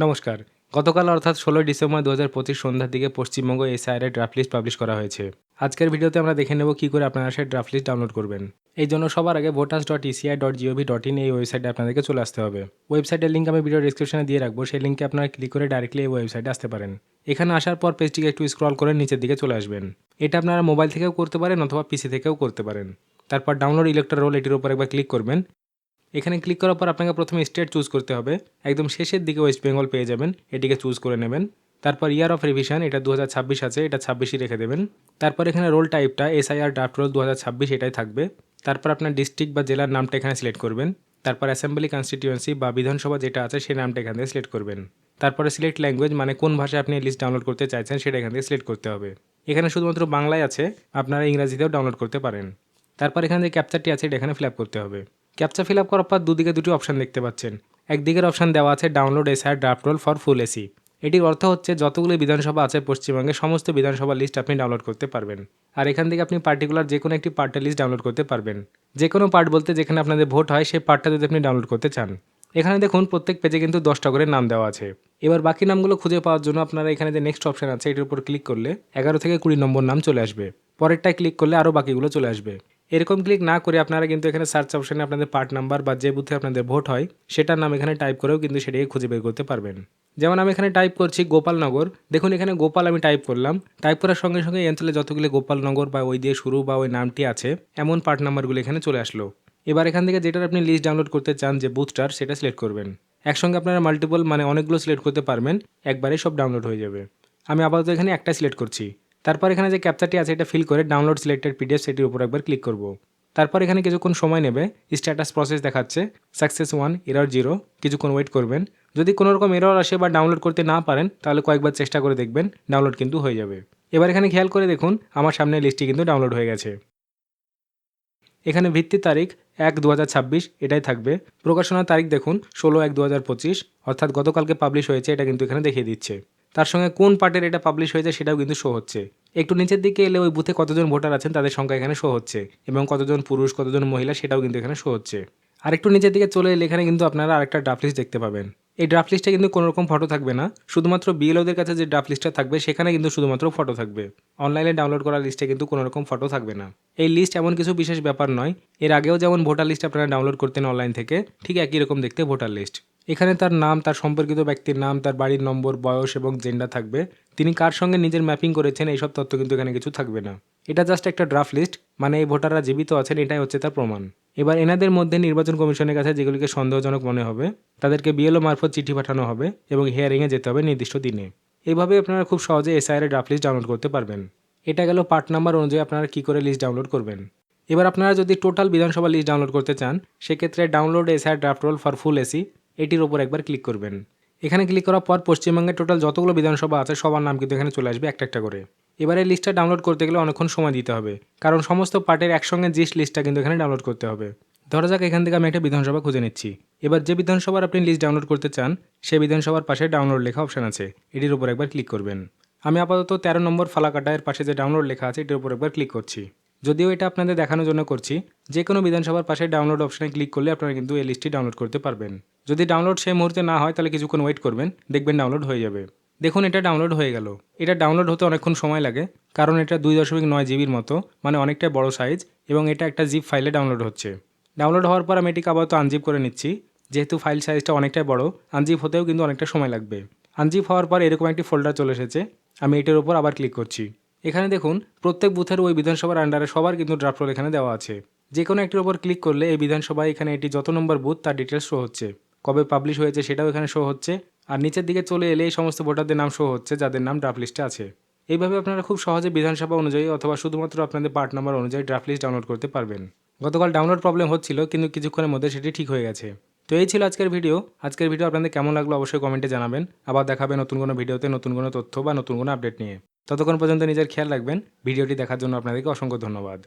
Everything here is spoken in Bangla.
নমস্কার। গতকাল অর্থাৎ ১৬ ডিসেম্বর ২০২৫ সন্ধ্যার দিকে পশ্চিমবঙ্গ এসআইআর এর ড্রাফট লিস্ট পাবলিশ করা হয়েছে। আজকের ভিডিওতে আমরা দেখে নেব কী করে আপনারা সেই ড্রাফট লিস্ট ডাউনলোড করবেন। এই জন্য সবার আগে voters.eci.gov.in এই ওয়েবসাইটে আপনাদেরকে চলে আসতে হবে। ওয়েবসাইটের লিঙ্ক আমি ভিডিও ডেসক্রিপশনে দিয়ে রাখবো, সেই লিঙ্কে আপনারা ক্লিক করে ডাইরেক্টলি এই ওয়েবসাইটে আসতে পারেন। এখানে আসার পর পেজটিকে একটু স্ক্রল করে নিচের দিকে চলে আসবেন। এটা আপনারা মোবাইল থেকেও করতে পারেন অথবা পিসি থেকেও করতে পারেন। তারপর ডাউনলোড ইলেক্টর রোল এটির উপর একবার ক্লিক করবেন। এখানে ক্লিক করার পর আপনাকে প্রথমে স্টেট চুজ করতে হবে। একদম শেষের দিকে ওয়েস্ট বেঙ্গল পেয়ে যাবেন, এটিকে চুজ করে নেবেন। তারপর ইয়ার অফ রিভিশন, এটা 2026 আছে, এটা 26ই রেখে দেবেন। তারপর এখানে রোল টাইপটা এসআইআর ড্রাফট রোল 2026 এটাই থাকবে। তারপর আপনার ডিস্ট্রিক্ট বা জেলার নামটা এখানে সিলেক্ট করবেন। তারপর অ্যাসেম্বলি কনস্টিটিউয়েন্সি বা বিধানসভা যেটা আছে সেই নামটা এখান থেকে সিলেক্ট করবেন। তারপরে সিলেক্ট ল্যাঙ্গুয়েজ, মানে কোন ভাষায় আপনি লিস্ট ডাউনলোড করতে চাইছেন সেটা এখান থেকে সিলেক্ট করতে হবে। এখানে শুধুমাত্র বাংলায় আছে, আপনারা ইংরাজিতেও ডাউনলোড করতে পারেন। তারপর এখানে যে ক্যাপচারটি আছে এটা এখানে ফিল আপ করতে হবে। ক্যাপচা ফিল আপ করার পর দুদিকে দুটি অপশান দেখতে পাচ্ছেন। একদিকের অপশান দেওয়া আছে download SIR draft roll for full AC. এটির অর্থ হচ্ছে যতগুলো বিধানসভা আছে পশ্চিমবঙ্গে সমস্ত বিধানসভা লিস্ট আপনি ডাউনলোড করতে পারবেন। আর এখান থেকে আপনি পার্টিকুলার যে কোনো একটি পার্টের লিস্ট ডাউনলোড করতে পারবেন। যে কোনো পার্ট বলতে যেখানে আপনাদের ভোট হয় সেই পার্টটা যদি আপনি ডাউনলোড করতে চান। এখানে দেখুন প্রত্যেক পেজে কিন্তু 10টা করে নাম দেওয়া আছে। এবার বাকি নামগুলো খুঁজে পাওয়ার জন্য আপনারা এখানে যে নেক্সট অপশান আছে এটির উপর ক্লিক করলে 11 থেকে 20 নম্বর নাম চলে আসবে। পরেরটায় ক্লিক করলে আরও বাকিগুলো চলে আসবে। এরকম ক্লিক না করে আপনারা কিন্তু এখানে সার্চ অপশানে আপনাদের পার্ট নাম্বার বা যে বুথে আপনাদের ভোট হয় সেটার নাম এখানে টাইপ করেও কিন্তু সেটাকে খুঁজে বের করতে পারবেন। যেমন আমি এখানে টাইপ করছি গোপালনগর। দেখুন এখানে গোপাল আমি টাইপ করলাম। টাইপ করার সঙ্গে সঙ্গে এই অঞ্চলে যতগুলি গোপালনগর বা ওই দিয়ে শুরু বা ওই নামটি আছে এমন পার্ট নাম্বারগুলো এখানে চলে আসলো। এবার এখান থেকে যেটার আপনি লিস্ট ডাউনলোড করতে চান যে বুথটার, সেটা সিলেক্ট করবেন। একসঙ্গে আপনারা মাল্টিপল মানে অনেকগুলো সিলেক্ট করতে পারবেন, একবারে সব ডাউনলোড হয়ে যাবে। আমি আপাতত এখানে একটা সিলেক্ট করছি। তারপর এখানে যে ক্যাপচারটি আছে এটা ফিল করে ডাউনলোড সিলেক্টেড পিডিএফ সেটির উপর একবার ক্লিক করব। তারপর এখানে কিছুক্ষণ সময় নেবে, স্ট্যাটাস প্রসেস দেখাচ্ছে সাকসেস 1 এরর 0। কিছুক্ষণ ওয়েট করবেন। যদি কোনো রকম এরর আসে বা ডাউনলোড করতে না পারেন তাহলে কয়েকবার চেষ্টা করে দেখবেন, ডাউনলোড কিন্তু হয়ে যাবে। এবার এখানে খেয়াল করে দেখুন আমার সামনে লিস্টটি কিন্তু ডাউনলোড হয়ে গেছে। এখানে ভিত্তি তারিখ 1/2026 এটাই থাকবে। প্রকাশনার তারিখ দেখুন 16/1/2025, অর্থাৎ গতকালকে পাবলিশ হয়েছে, এটা কিন্তু এখানে দেখিয়ে দিচ্ছে। তার সঙ্গে কোন পার্টের এটা পাবলিশ হয়েছে সেটাও কিন্তু শো হচ্ছে। একটু নিচের দিকে এলে ওই বুথে কতজন ভোটার আছেন তাদের সংখ্যা এখানে শো হচ্ছে, এবং কতজন পুরুষ কতজন মহিলা সেটাও কিন্তু এখানে শো হচ্ছে। আর একটু নিচের দিকে চলে এলে এখানে কিন্তু আপনারা আরেকটা ড্রাফট লিস্ট দেখতে পাবেন। এই ড্রাফট লিস্টে কিন্তু কোনো রকম ফটো থাকবে না, শুধুমাত্র বিএলওদের কাছে যে ড্রাফট লিস্টটা থাকবে সেখানে কিন্তু শুধুমাত্র ফটো থাকবে। অনলাইনে ডাউনলোড করা লিস্টে কিন্তু কোনো রকম ফটো থাকবে না। এই লিস্ট এমন কিছু বিশেষ ব্যাপার নয়, এর আগেও যেমন ভোটার লিস্ট আপনারা ডাউনলোড করতেন অনলাইন থেকে, ঠিক একই রকম দেখতে ভোটার লিস্ট। এখানে তার নাম, তার সম্পর্কিত ব্যক্তির নাম, তার বাড়ির নম্বর, বয়স এবং জেন্ডার থাকবে। তিনি কার সঙ্গে নিজের ম্যাপিং করেছেন এইসব তথ্য কিন্তু এখানে কিছু থাকবে না। এটা জাস্ট একটা ড্রাফট লিস্ট, মানে এই ভোটাররা জীবিত আছেন এটাই হচ্ছে তার প্রমাণ। এবার এনাদের মধ্যে নির্বাচন কমিশনের কাছে যেগুলিকে সন্দেহজনক মনে হবে তাদেরকে বিএলও মারফত চিঠি পাঠানো হবে এবং হিয়ারিংয়ে যেতে হবে নির্দিষ্ট দিনে। এইভাবে আপনারা খুব সহজে এসআইআর ড্রাফট লিস্ট ডাউনলোড করতে পারবেন। এটা গেল পার্ট নাম্বার অনুযায়ী আপনারা কী করে লিস্ট ডাউনলোড করবেন। এবার আপনারা যদি টোটাল বিধানসভা লিস্ট ডাউনলোড করতে চান সেক্ষেত্রে download SIR draft roll for full AC এটির ওপর একবার ক্লিক করবেন। এখানে ক্লিক করার পর পশ্চিমবঙ্গের টোটাল যতগুলো বিধানসভা আছে সবার নাম কিন্তু এখানে চলে আসবে একটা একটা করে। এবার এই লিস্টটা ডাউনলোড করতে গেলে অনেকক্ষণ সময় দিতে হবে, কারণ সমস্ত পার্টের একসঙ্গে জিস্ট লিস্টটা কিন্তু এখানে ডাউনলোড করতে হবে। ধরা যাক এখান থেকে আমি একটা বিধানসভা খুঁজে নিচ্ছি। এবার যে বিধানসভার আপনি লিস্ট ডাউনলোড করতে চান সেই বিধানসভার পাশে ডাউনলোড লেখা অপশান আছে, এটির উপর একবার ক্লিক করবেন। আমি আপাতত 13 নম্বর ফালাকাটা এর পাশে যে ডাউনলোড লেখা আছে এটির উপর একবার ক্লিক করছি। যদিও এটা আপনাদের দেখানোর জন্য করছি, যে কোনো বিধানসভার পাশে ডাউনলোড অপশানে ক্লিক করলে আপনারা কিন্তু এই লিস্টটি ডাউনলোড করতে পারবেন। যদি ডাউনলোড সেই মুহূর্তে না হয় তাহলে কিছুক্ষণ ওয়েট করবেন, দেখবেন ডাউনলোড হয়ে যাবে। দেখুন এটা ডাউনলোড হয়ে গেল। এটা ডাউনলোড হতে অনেকক্ষণ সময় লাগে, কারণ এটা 2.9 জিবির মতো, মানে অনেকটাই বড় সাইজ, এবং এটা একটা জিপ ফাইলে ডাউনলোড হচ্ছে। ডাউনলোড হওয়ার পর আমি এটিকে আপাতত আনজিপ করে নিচ্ছি। যেহেতু ফাইল সাইজটা অনেকটাই বড়, আনজিপ হতেও কিন্তু অনেকটা সময় লাগবে। আনজিপ হওয়ার পর এরকম একটি ফোল্ডার চলে এসেছে। আমি এটার উপর আবার ক্লিক করছি। এখানে দেখুন প্রত্যেক বুথের ওই বিধানসভার আন্ডারে সবার কিন্তু ড্রাফট রোল এখানে দেওয়া আছে। যে কোনো একটির উপর ক্লিক করলে এই বিধানসভায় এখানে এটি যত নম্বর বুথ তার ডিটেলস শো হচ্ছে, কবে পাবলিশ হয়েছে সেটাও এখানে শো হচ্ছে, আর নিচের দিকে চলে এলে এই সমস্ত ভোটারদের নাম শো হচ্ছে যাদের নাম ড্রাফট লিস্টে আছে। এইভাবে আপনারা খুব সহজে বিধানসভা অনুযায়ী অথবা শুধুমাত্র আপনাদের পার্ট নাম্বার অনুযায়ী ড্রাফট লিস্ট ডাউনলোড করতে পারবেন। গতকাল ডাউনলোড প্রবলেম হচ্ছিল, কিন্তু কিছুক্ষণের মধ্যে সেটি ঠিক হয়ে গেছে। তো এই ছিল আজকের ভিডিও। আজকের ভিডিও আপনাদের কেমন লাগলো অবশ্যই কমেন্টে জানাবেন। আবার দেখাবে নতুন কোনো ভিডিওতে নতুন কোনো তথ্য বা নতুন কোনো আপডেট নিয়ে। ততক্ষণ পর্যন্ত নিজের খেয়াল রাখবেন। ভিডিওটি দেখার জন্য আপনাদেরকে অসংখ্য ধন্যবাদ।